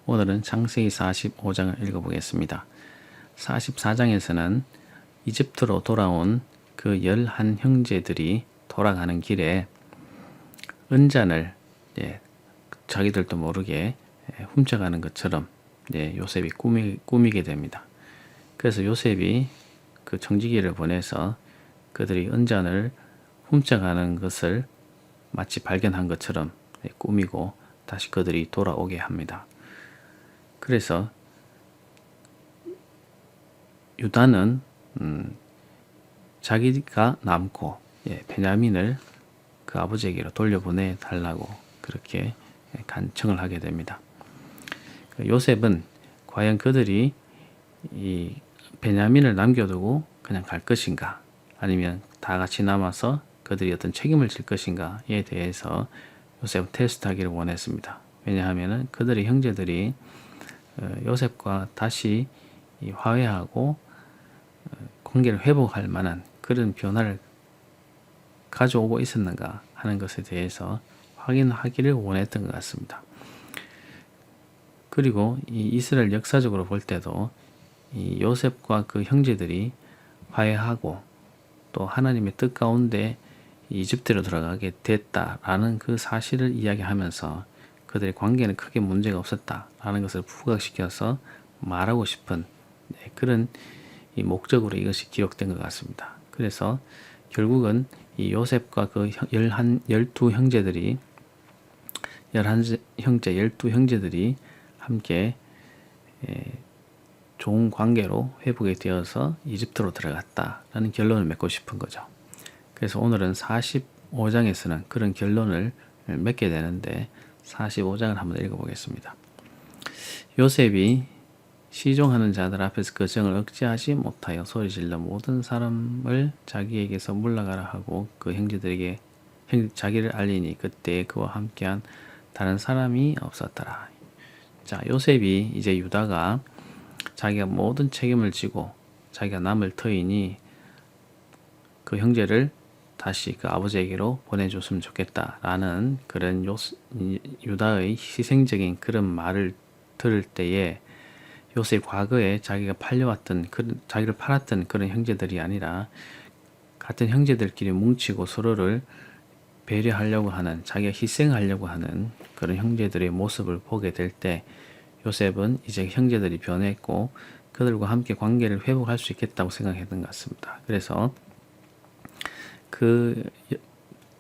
오늘은 창세기 45장을 읽어보겠습니다. 44장에서는 이집트로 돌아온 그 11 형제들이 돌아가는 길에 은잔을 자기들도 모르게 훔쳐가는 것처럼 요셉이 꾸미게 됩니다. 그래서 요셉이 그 청지기를 보내서 그들이 은잔을 훔쳐가는 것을 마치 발견한 것처럼 꾸미고 다시 그들이 돌아오게 합니다. 그래서 유다는 자기가 남고 베냐민을 그 아버지에게로 돌려보내 달라고 그렇게 간청을 하게 됩니다. 요셉은 과연 그들이 이 베냐민을 남겨두고 그냥 갈 것인가, 아니면 다 같이 남아서 그들이 어떤 책임을 질 것인가에 대해서 요셉은 테스트하기를 원했습니다. 왜냐하면 그들의 형제들이 요셉과 다시 화해하고 관계를 회복할 만한 그런 변화를 가져오고 있었는가 하는 것에 대해서 확인하기를 원했던 것 같습니다. 그리고 이 이스라엘 역사적으로 볼 때도 이 요셉과 그 형제들이 화해하고 또 하나님의 뜻 가운데 이집트로 들어가게 됐다라는 그 사실을 이야기하면서 그들의 관계는 크게 문제가 없었다라는 것을 부각시켜서 말하고 싶은 그런 이 목적으로 이것이 기록된 것 같습니다. 그래서 결국은 이 요셉과 그 12 형제들이 12 형제들이 함께 좋은 관계로 회복이 되어서 이집트로 들어갔다라는 결론을 맺고 싶은 거죠. 그래서 오늘은 45장에서는 그런 결론을 맺게 되는데 45장을 한번 읽어보겠습니다. 요셉이 시종하는 자들 앞에서 그 정을 억제하지 못하여 소리질러 모든 사람을 자기에게서 물러가라 하고 그 형제들에게 자기를 알리니 그때 그와 함께한 다른 사람이 없었더라. 자, 요셉이 이제 유다가 자기가 모든 책임을 지고 자기가 남을 터이니 그 형제를 다시 그 아버지에게로 보내줬으면 좋겠다라는 그런 유다의 희생적인 그런 말을 들을 때에 요셉이 과거에 자기가 팔려왔던 자기를 팔았던 그런 형제들이 아니라 같은 형제들끼리 뭉치고 서로를 배려하려고 하는, 자기가 희생하려고 하는 그런 형제들의 모습을 보게 될 때 요셉은 이제 형제들이 변했고 그들과 함께 관계를 회복할 수 있겠다고 생각했던 것 같습니다. 그래서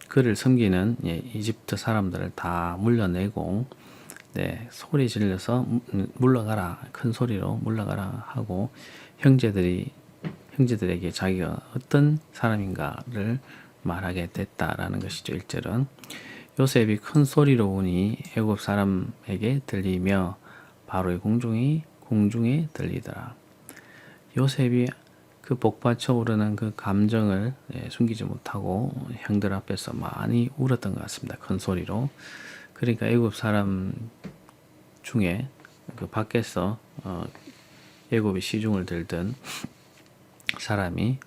그를 섬기는 이집트 사람들을 다 물려내고 소리 질러서 물러가라, 큰 소리로 물러가라 하고 형제들에게 자기가 어떤 사람인가를 말하게 됐다라는 것이죠. 1절은 요셉이 큰 소리로 우니 애굽 사람에게 들리며 바로의 공중에 들리더라. 요셉이 그 복받쳐 오르는 그 감정을 숨기지 못하고 형들 앞에서 많이 울었던 것 같습니다. 큰 소리로. 그러니까 애굽 사람 중에 그 밖에서 애굽의 시중을 들던 사람이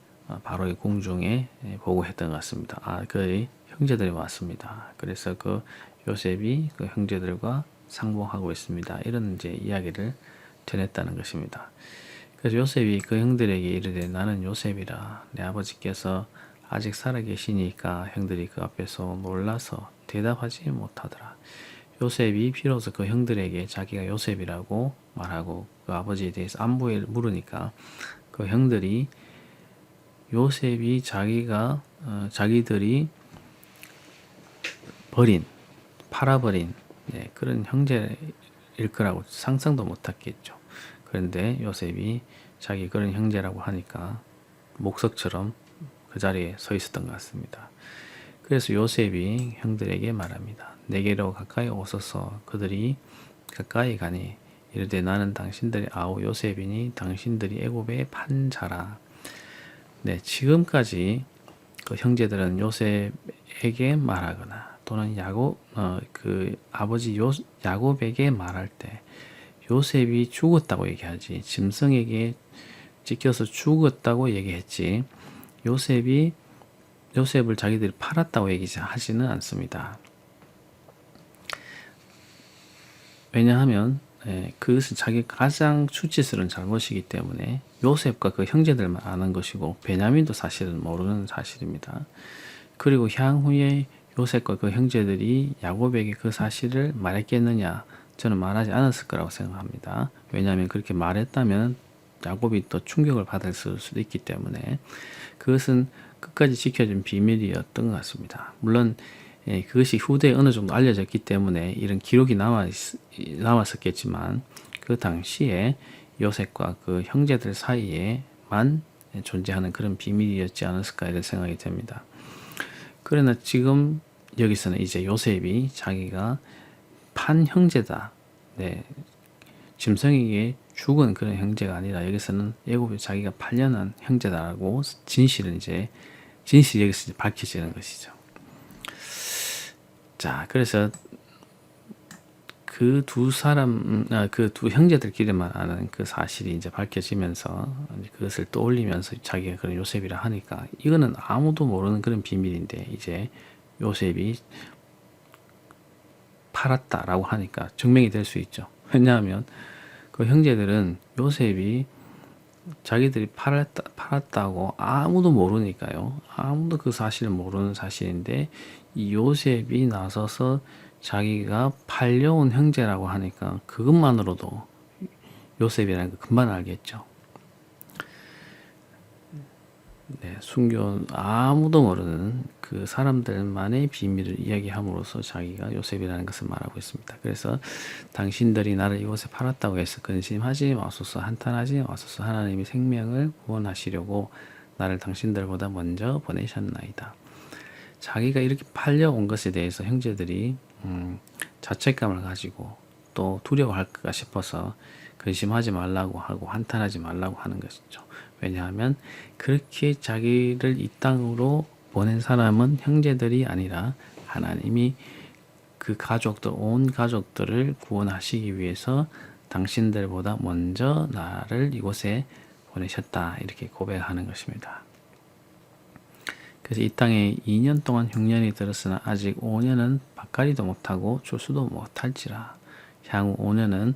바로의 공중에 보고했던 것 같습니다. 그의 형제들이 왔습니다. 그래서 그 요셉이 그 형제들과 상봉하고 있습니다. 이런 이제 이야기를 전했다는 것입니다. 그래서 요셉이 그 형들에게 이르되 나는 요셉이라 내 아버지께서 아직 살아계시니까 형들이 그 앞에서 놀라서 대답하지 못하더라. 요셉이 비로소 그 형들에게 자기가 요셉이라고 말하고 그 아버지에 대해서 안부를 물으니까 그 형들이 요셉이 자기들이 팔아버린 그런 형제일 거라고 상상도 못했겠죠. 그런데 요셉이 자기 그런 형제라고 하니까 목석처럼 그 자리에 서 있었던 것 같습니다. 그래서 요셉이 형들에게 말합니다. 내게로 가까이 오소서. 그들이 가까이 가니 이르되 나는 당신들의 아우 요셉이니 당신들이 애굽에 판 자라. 지금까지 그 형제들은 요셉에게 말하거나 또는 그 아버지 야곱에게 말할 때 요셉이 죽었다고 얘기하지, 짐승에게 찢겨서 죽었다고 얘기했지, 요셉을 자기들이 팔았다고 얘기하지는 않습니다. 왜냐하면 그것은 자기 가장 수치스러운 잘못이기 때문에 요셉과 그 형제들만 아는 것이고 베냐민도 사실은 모르는 사실입니다. 그리고 향후에 요셉과 그 형제들이 야곱에게 그 사실을 말했겠느냐? 저는 말하지 않았을 거라고 생각합니다. 왜냐하면 그렇게 말했다면 야곱이 또 충격을 받을 수도 있기 때문에 그것은 끝까지 지켜준 비밀이었던 것 같습니다. 물론 그것이 후대에 어느 정도 알려졌기 때문에 이런 기록이 남았었겠지만 그 당시에 요셉과 그 형제들 사이에만 존재하는 그런 비밀이었지 않았을까 이런 생각이 듭니다. 그러나 지금 여기서는 이제 요셉이 자기가 판 형제다. 네. 짐승에게 죽은 그런 형제가 아니라 여기서는 애굽에 자기가 팔려난 형제다라고 진실이 여기서 밝혀지는 것이죠. 자, 그래서 그 두 형제들끼리만 아는 그 사실이 이제 밝혀지면서 그것을 떠올리면서 자기가 그런 요셉이라 하니까 이거는 아무도 모르는 그런 비밀인데 이제 요셉이 팔았다라고 하니까 증명이 될 수 있죠. 왜냐하면 그 형제들은 요셉이 자기들이 팔았다고 아무도 모르니까요. 아무도 그 사실을 모르는 사실인데 이 요셉이 나서서 자기가 팔려온 형제라고 하니까 그것만으로도 요셉이라는 거 금방 알겠죠. 네, 숨겨온 아무도 모르는 그 사람들만의 비밀을 이야기함으로써 자기가 요셉이라는 것을 말하고 있습니다. 그래서 당신들이 나를 이곳에 팔았다고 해서 근심하지 마소서, 한탄하지 마소서. 하나님이 생명을 구원하시려고 나를 당신들보다 먼저 보내셨나이다. 자기가 이렇게 팔려온 것에 대해서 형제들이 자책감을 가지고 또 두려워할까 싶어서 근심하지 말라고 하고 한탄하지 말라고 하는 것이죠. 왜냐하면 그렇게 자기를 이 땅으로 보낸 사람은 형제들이 아니라 하나님이 그 가족들, 온 가족들을 구원하시기 위해서 당신들보다 먼저 나를 이곳에 보내셨다. 이렇게 고백하는 것입니다. 그래서 이 땅에 2년 동안 흉년이 들었으나 아직 5년은 밭갈이도 못하고 추수도 못할지라. 향후 5년은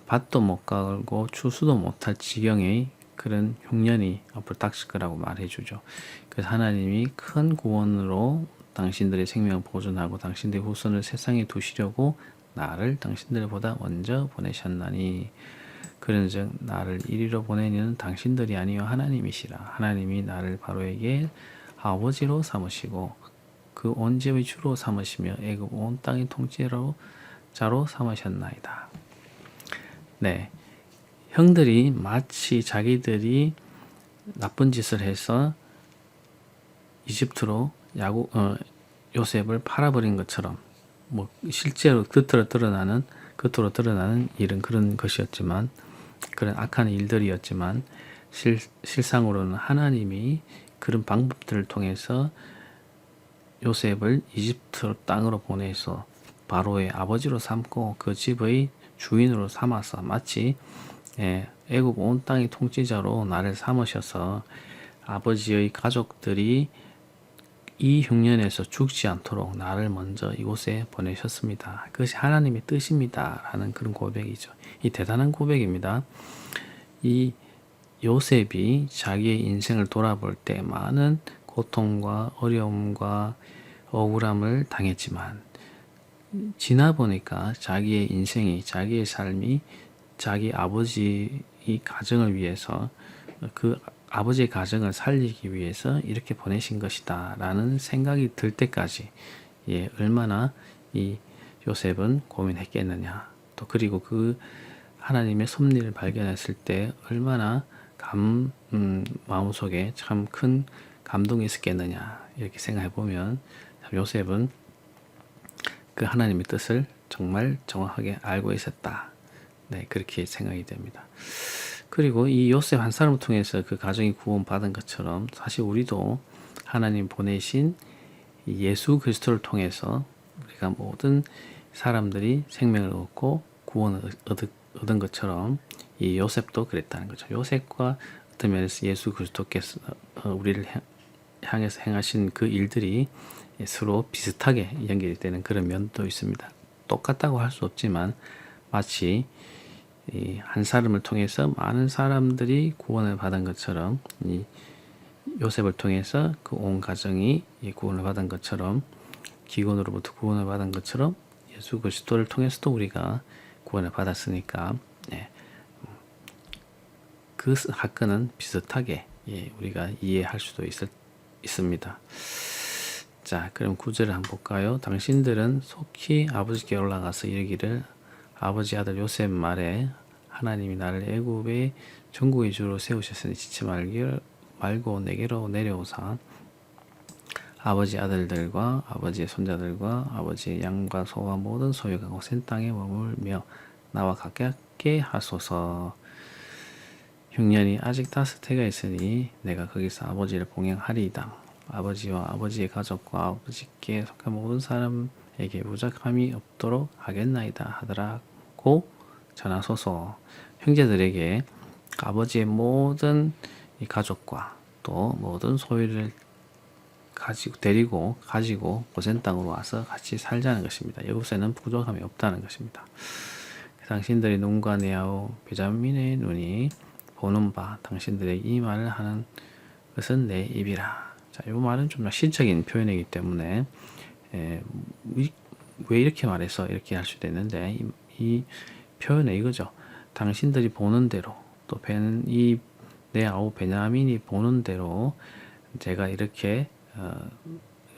밭도 못 갈고 추수도 못할 지경의 그런 흉년이 앞으로 닥칠 거라고 말해주죠. 그래서 하나님이 큰 구원으로 당신들의 생명을 보존하고 당신들의 후손을 세상에 두시려고 나를 당신들보다 먼저 보내셨나니 그런즉 나를 이리로 보내는 당신들이 아니요 하나님이시라. 하나님이 나를 바로에게 아버지로 삼으시고 그 온 집의 주로 삼으시며 애굽 온 땅의 통치자로 삼으셨나이다. 네. 형들이 마치 자기들이 나쁜 짓을 해서 이집트로 요셉을 팔아버린 것처럼 뭐 실제로 겉으로 드러나는 일은 그런 것이었지만 그런 악한 일들이었지만 실상으로는 하나님이 그런 방법들을 통해서 요셉을 이집트 땅으로 보내서 바로의 아버지로 삼고 그 집의 주인으로 삼아서 마치 애굽 온 땅의 통치자로 나를 삼으셔서 아버지의 가족들이 이 흉년에서 죽지 않도록 나를 먼저 이곳에 보내셨습니다. 그것이 하나님의 뜻입니다. 라는 그런 고백이죠. 이 대단한 고백입니다. 이 요셉이 자기의 인생을 돌아볼 때 많은 고통과 어려움과 억울함을 당했지만 지나보니까 자기의 인생이 자기의 삶이 자기 아버지의 가정을 위해서 그 아버지의 가정을 살리기 위해서 이렇게 보내신 것이다 라는 생각이 들 때까지 얼마나 이 요셉은 고민했겠느냐. 또 그리고 그 하나님의 섭리를 발견했을 때 얼마나 마음속에 참 큰 감동이 있었겠느냐 이렇게 생각해 보면 요셉은 그 하나님의 뜻을 정말 정확하게 알고 있었다. 네, 그렇게 생각이 됩니다. 그리고 이 요셉 한 사람을 통해서 그 가정이 구원받은 것처럼 사실 우리도 하나님 보내신 예수 그리스도를 통해서 우리가 모든 사람들이 생명을 얻고 구원을 얻은 것처럼 이 요셉도 그랬다는 거죠. 요셉과 어떤 면에서 예수 그리스도께서 우리를 향해서 행하신 그 일들이 서로 비슷하게 연결이 되는 그런 면도 있습니다. 똑같다고 할 수 없지만 마치 이 한 사람을 통해서 많은 사람들이 구원을 받은 것처럼 이 요셉을 통해서 그 온 가정이 구원을 받은 것처럼 기근으로부터 구원을 받은 것처럼 예수 그리스도를 통해서도 우리가 구원을 받았으니까 그 사건은 비슷하게 우리가 이해할 수도 있습니다. 자, 그럼 구절을 한번 볼까요? 당신들은 속히 아버지께 올라가서 이르기를 아버지 아들 요셉 말에 하나님이 나를 애굽의 전국의 주로 세우셨으니 지치 말고 내게로 내려오사 아버지 아들들과 아버지의 손자들과 아버지의 양과 소와 모든 소유가 센 땅에 머물며 나와 가깝게 하소서. 흉년이 아직 5해가 있으니 내가 거기서 아버지를 봉양하리이다. 아버지와 아버지의 가족과 아버지께 속한 모든 사람에게 무작함이 없도록 하겠나이다 하더라고 전하소서. 형제들에게 아버지의 모든 이 가족과 또 모든 소유를 가지고 고센 땅으로 와서 같이 살자는 것입니다. 이곳에는 부족함이 없다는 것입니다. 당신들의 눈과 뇌하고 베냐민의 눈이 보는 바 당신들에게 이 말을 하는 것은 내 입이라. 자, 이 말은 좀 시적인 표현이기 때문에 왜 이렇게 말해서 이렇게 할 수도 있는데 이 표현은 이거죠. 당신들이 보는 대로 또 이 뇌하고 베냐민이 보는 대로 제가 이렇게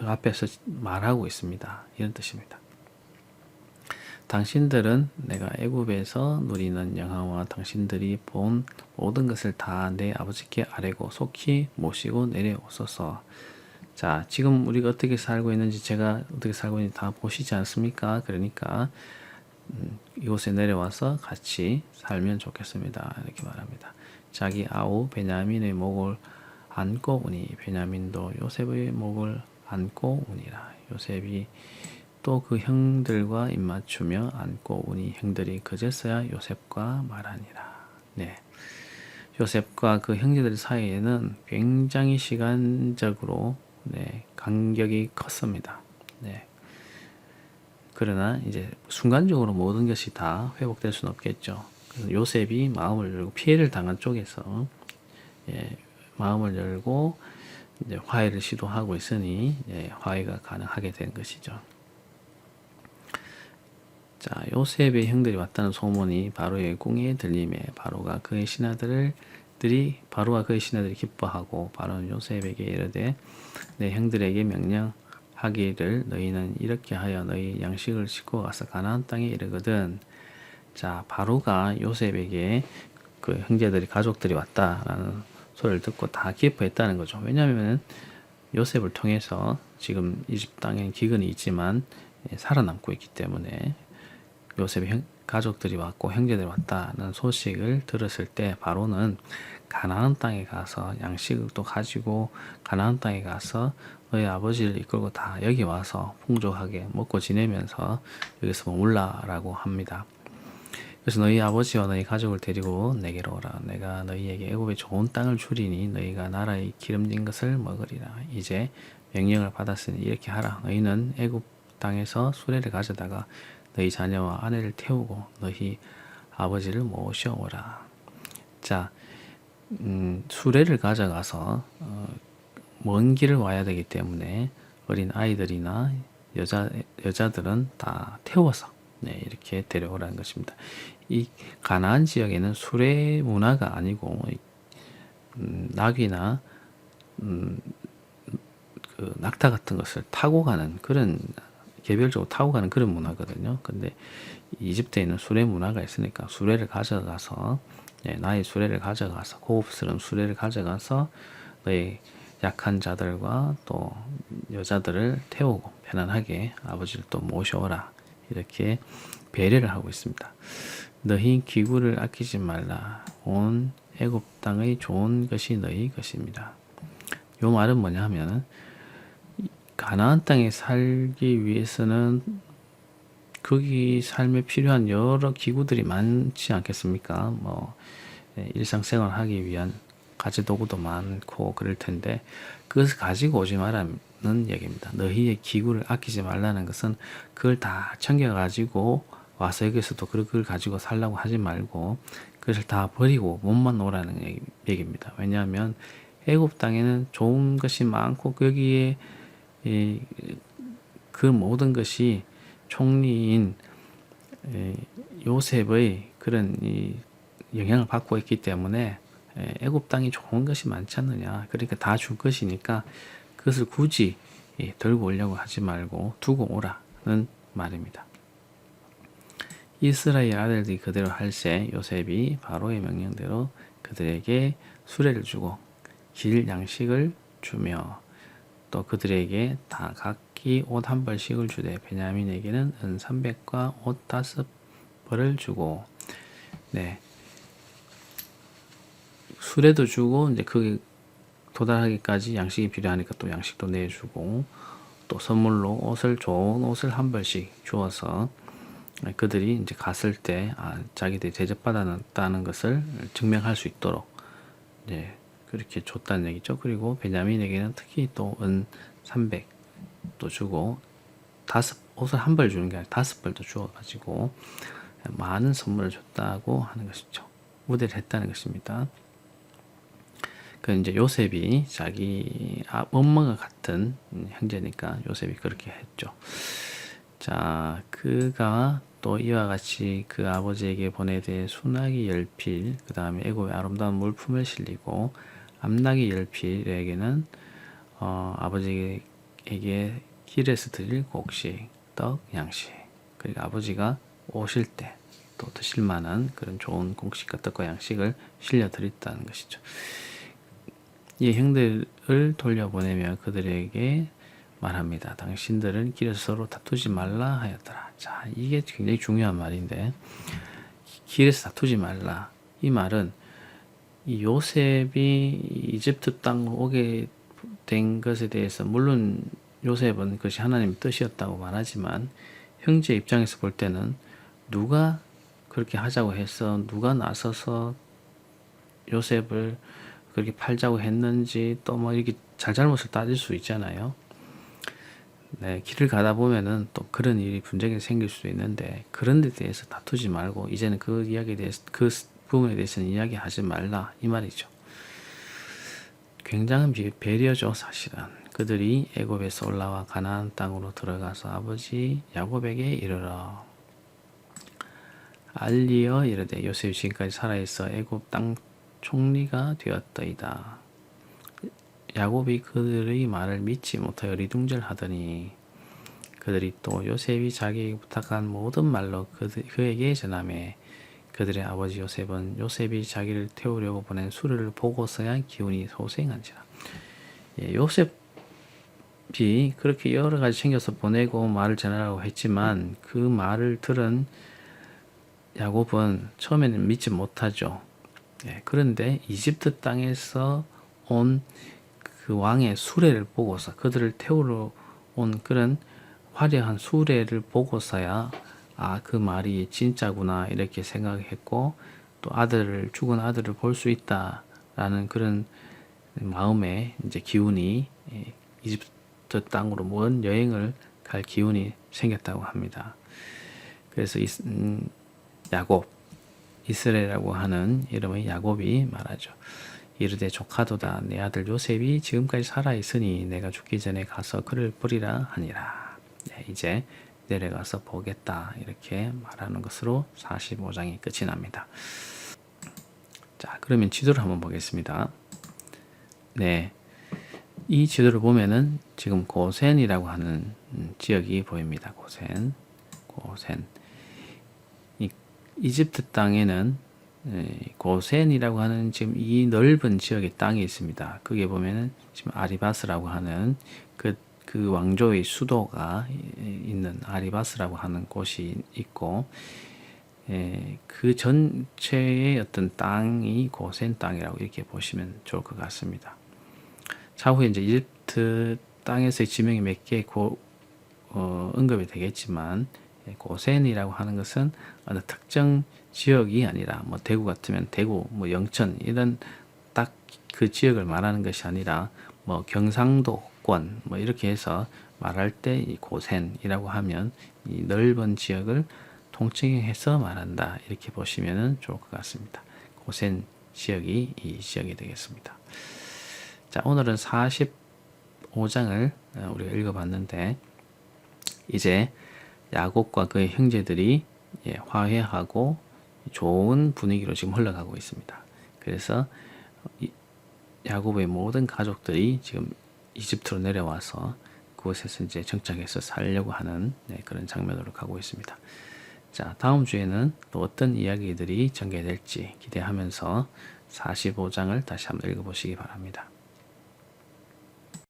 앞에서 말하고 있습니다. 이런 뜻입니다. 당신들은 내가 애굽에서 누리는 영화와 당신들이 본 모든 것을 다 내 아버지께 아뢰고 속히 모시고 내려오소서. 자, 지금 우리가 어떻게 살고 있는지 제가 어떻게 살고 있는지 다 보시지 않습니까? 그러니까 이곳에 내려와서 같이 살면 좋겠습니다. 이렇게 말합니다. 자기 아우 베냐민의 목을 안고 오니 베냐민도 요셉의 목을 안고 오니라. 요셉이 또 그 형들과 입맞추며 안고 오니 형들이 그제서야 요셉과 말하니라. 네, 요셉과 그 형제들 사이에는 굉장히 시간적으로 간격이 컸습니다. 네. 그러나 이제 순간적으로 모든 것이 다 회복될 수는 없겠죠. 그래서 요셉이 마음을 열고 피해를 당한 쪽에서 마음을 열고 이제 화해를 시도하고 있으니 화해가 가능하게 된 것이죠. 자, 요셉의 형들이 왔다는 소문이 바로의 궁에 들림에 바로가 그의 신하들이 기뻐하고 바로는 요셉에게 이르되 내 형들에게 명령하기를 너희는 이렇게 하여 너희 양식을 싣고 가서 가나안 땅에 이르거든. 자, 바로가 요셉에게 그 형제들이 가족들이 왔다라는 소리를 듣고 다 기뻐했다는 거죠. 왜냐하면 요셉을 통해서 지금 이집 땅에 기근이 있지만 살아남고 있기 때문에 요셉의 가족들이 왔고 형제들이 왔다는 소식을 들었을 때 바로는 가나안 땅에 가서 양식을 또 가지고 가나안 땅에 가서 너희 아버지를 이끌고 다 여기 와서 풍족하게 먹고 지내면서 여기서 머물라라고 합니다. 그래서 너희 아버지와 너희 가족을 데리고 내게로 오라. 내가 너희에게 애굽의 좋은 땅을 주리니 너희가 나라의 기름진 것을 먹으리라. 이제 명령을 받았으니 이렇게 하라. 너희는 애굽 땅에서 수레를 가져다가 너희 자녀와 아내를 태우고 너희 아버지를 모셔오라. 자, 수레를 가져가서 먼 길을 와야 되기 때문에 어린 아이들이나 여자들은 다 태워서 이렇게 데려오라는 것입니다. 이 가나안 지역에는 수레 문화가 아니고 낙이나 그 낙타 같은 것을 타고 가는 그런 개별적으로 타고 가는 그런 문화거든요. 근데 이집트에는 수레 문화가 있으니까 수레를 가져가서 나의 수레를 가져가서 고급스러운 수레를 가져가서 너의 약한 자들과 또 여자들을 태우고 편안하게 아버지를 또 모셔오라. 이렇게 배려를 하고 있습니다. 너희 기구를 아끼지 말라. 온 애굽 땅의 좋은 것이 너희 것입니다. 요 말은 뭐냐 하면 가나안 땅에 살기 위해서는 거기 삶에 필요한 여러 기구들이 많지 않겠습니까? 뭐 일상생활 하기 위한 가재도구도 많고 그럴 텐데 그것을 가지고 오지 말라는 얘기입니다. 너희의 기구를 아끼지 말라는 것은 그걸 다 챙겨가지고 와서 여기서도 그걸 가지고 살라고 하지 말고 그것을 다 버리고 몸만 오라는 얘기입니다. 왜냐하면 애굽 땅에는 좋은 것이 많고 거기에 그 모든 것이 총리인 요셉의 그런 영향을 받고 있기 때문에 애굽 땅이 좋은 것이 많지 않느냐. 그러니까 다 줄 것이니까 그것을 굳이 들고 오려고 하지 말고 두고 오라는 말입니다. 이스라엘 아들들이 그대로 할세 요셉이 바로의 명령대로 그들에게 수레를 주고 길 양식을 주며 또 그들에게 다 각기 옷 한 벌씩을 주되 베냐민에게는 은 300과 옷 5벌을 주고 네. 수레도 주고 이제 그게 도달하기까지 양식이 필요하니까 또 양식도 내주고 또 선물로 좋은 옷을 한 벌씩 주어서 그들이 이제 갔을 때 자기들이 대접받았다는 것을 증명할 수 있도록 이제 그렇게 줬다는 얘기죠. 그리고 베냐민에게는 특히 또 은 300도 주고 옷을 한 벌 주는 게 아니라 5벌도 주어가지고 많은 선물을 줬다고 하는 것이죠. 우대를 했다는 것입니다. 그 이제 요셉이 자기 엄마가 같은 형제니까 요셉이 그렇게 했죠. 자, 그가 또 이와 같이 그 아버지에게 보내되 순하기 10필, 그 다음에 애굽의 아름다운 물품을 실리고 암나기 10필에게는 아버지에게 길에서 드릴 곡식, 떡, 양식. 그러니까 아버지가 오실 때 또 드실 만한 그런 좋은 곡식과 떡과 양식을 실려 드렸다는 것이죠. 이 형들을 돌려보내며 그들에게 말합니다. 당신들은 길에서 서로 다투지 말라 하였더라. 자, 이게 굉장히 중요한 말인데 길에서 다투지 말라. 이 말은 이 요셉이 이집트 땅으로 오게 된 것에 대해서 물론 요셉은 그것이 하나님의 뜻이었다고 말하지만 형제 입장에서 볼 때는 누가 그렇게 하자고 해서 누가 나서서 요셉을 그렇게 팔자고 했는지 또 뭐 이렇게 잘잘못을 따질 수 있잖아요. 네, 길을 가다 보면은 또 그런 일이 분쟁이 생길 수도 있는데 그런 데 대해서 다투지 말고 이제는 그 이야기에 대해서 그 부분에 대해서는 이야기하지 말라 이 말이죠. 굉장한 배려죠 사실은. 그들이 애굽에서 올라와 가나안 땅으로 들어가서 아버지 야곱에게 이르러 알리어 이르되 요셉이 지금까지 살아있어 애굽 땅 총리가 되었더이다. 야곱이 그들의 말을 믿지 못하여 리둥절하더니 그들이 또 요셉이 자기에게 부탁한 모든 말로 그에게 전하매 그들의 아버지 요셉은 요셉이 자기를 태우려고 보낸 수레를 보고서야 기운이 소생한지라. 요셉이 그렇게 여러 가지 챙겨서 보내고 말을 전하라고 했지만 그 말을 들은 야곱은 처음에는 믿지 못하죠. 그런데 이집트 땅에서 온 그 왕의 수레를 보고서 그들을 태우러 온 그런 화려한 수레를 보고서야 그 말이 진짜구나 이렇게 생각했고 또 죽은 아들을 볼 수 있다라는 그런 마음에 이제 기운이 이집트 땅으로 먼 여행을 갈 기운이 생겼다고 합니다. 그래서 야곱 이스라엘이라고 하는 이름의 야곱이 말하죠. 이르되 조카도다 내 아들 요셉이 지금까지 살아있으니 내가 죽기 전에 가서 그를 보리라 하니라. 이제 내려가서 보겠다 이렇게 말하는 것으로 45장이 끝이 납니다. 자, 그러면 지도를 한번 보겠습니다. 네, 이 지도를 보면은 지금 고센이라고 하는 지역이 보입니다. 고센. 이집트 땅에는 고센이라고 하는 지금 이 넓은 지역의 땅이 있습니다. 거기에 보면은 지금 아리바스라고 하는 그 왕조의 수도가 있는 아리바스라고 하는 곳이 있고, 그 전체의 어떤 땅이 고센 땅이라고 이렇게 보시면 좋을 것 같습니다. 차후에 이제 이집트 땅에서의 지명이 몇 개 언급이 되겠지만, 고센이라고 하는 것은 어느 특정 지역이 아니라 뭐 대구 같으면 대구, 뭐 영천 이런 딱 그 지역을 말하는 것이 아니라 뭐 경상도권 뭐 이렇게 해서 말할 때 이 고센이라고 하면 이 넓은 지역을 통칭해서 말한다. 이렇게 보시면 좋을 것 같습니다. 고센 지역이 이 지역이 되겠습니다. 자, 오늘은 45장을 우리가 읽어봤는데 이제 야곱과 그의 형제들이 화해하고 좋은 분위기로 지금 흘러가고 있습니다. 그래서 야곱의 모든 가족들이 지금 이집트로 내려와서 그곳에서 이제 정착해서 살려고 하는 그런 장면으로 가고 있습니다. 자, 다음 주에는 또 어떤 이야기들이 전개될지 기대하면서 45장을 다시 한번 읽어보시기 바랍니다.